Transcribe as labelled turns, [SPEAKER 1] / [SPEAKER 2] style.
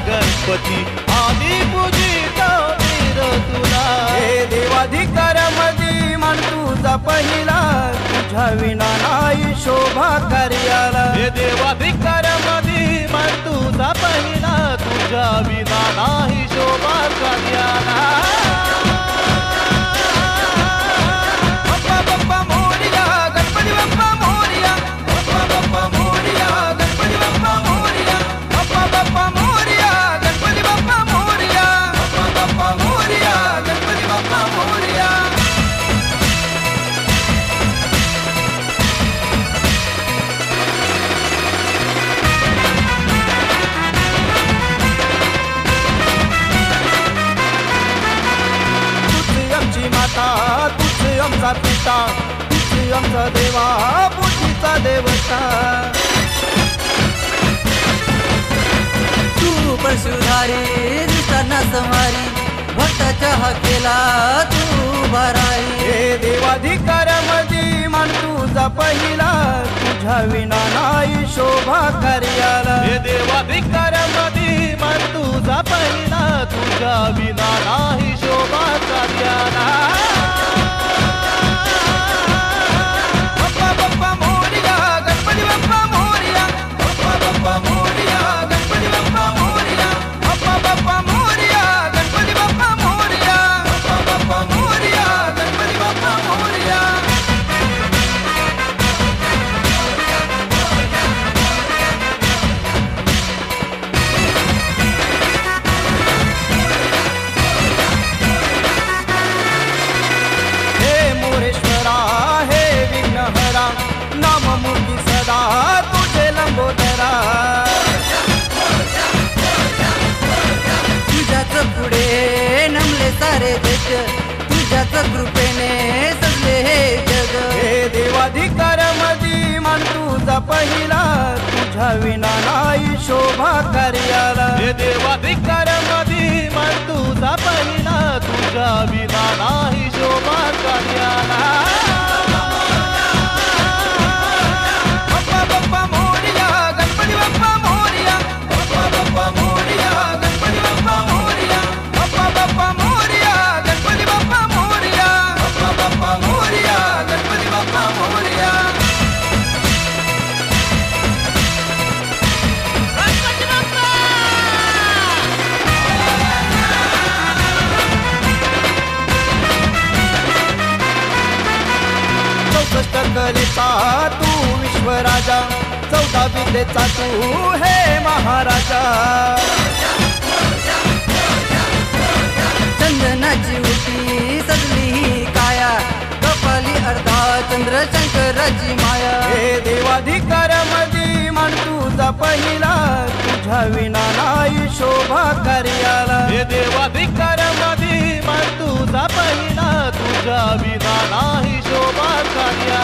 [SPEAKER 1] गणपती आम्ही पूजितो वीर तुला।
[SPEAKER 2] हे देवाधिकार मधी मान तुझा पहिला, तुझ्या विना नाही शोभा कार्याला।
[SPEAKER 1] हे देवाधिकार मधी मान तुझा पहिला, तुझ्या विना नाही शोभा कार्याला।
[SPEAKER 2] बाप्पा बाप्पा मोरया गणपती बाप्पा मोरया, बाप्पा बाप्पा मोरया गणपती बाप्पा मोरया, बाप्पा बाप्पा मोरया गणपती बाप्पा मोरया, बाप्पा बाप्पा मोरया गणपती बाप्पा मोरया। माता तुझे आमचा पिता, तुझे आमचा देवा पूजीचा देवता।
[SPEAKER 3] तू परशुधारी दुष्टांना संहारी, भक्ताच्या हाकेला तू भराई।
[SPEAKER 2] हे देवाधिकार मधी मान तुझा पहिला, तुझ्या विना नाही शोभा कार्याला।
[SPEAKER 1] हे देवाधिकार मधी मान तुझा पहिला, तुझ्या विना नाही शोभा कार्याला।
[SPEAKER 2] बाप्पा बाप्पा मोरया गणपती बाप्पा मोरया, बाप्पा बाप्पा मोरया गणपती बाप्पा मोरया, बाप्पा बाप्पा मोरया गणपती बाप्पा मोरया, बाप्पा बाप्पा मोरया गणपती बाप्पा मोरया। नाम मुक्ती सदा तुझे लंबोदरा।
[SPEAKER 3] तुझ्याच पुढे नमले सारे देश, तुझ्याच कृपेने सजले हे जग।
[SPEAKER 2] हे देवाधिकार मधी मान तुझा पहिला, तुझ्या विना नाही शोभा कार्याला।
[SPEAKER 1] हे देवाधिकार मधी मान तुझा पहिला, तुझ्या विना नाही शोभा कार्याला।
[SPEAKER 2] कलेचा तू विश्वराजा, 14 विद्येचा तू हे महाराजा।
[SPEAKER 3] चंदनाची उटी सजली ही काया, कपाली अर्धा चंद्र शंकराची माया।
[SPEAKER 2] हे देवाधिकार मधी मान तुझा पहिला, तुझ्या विना नाही शोभा कार्याला।
[SPEAKER 1] हे देवाधिकार मधी मान तुझा पहिला, तुझ्या विना नाही शोभा कार्याला।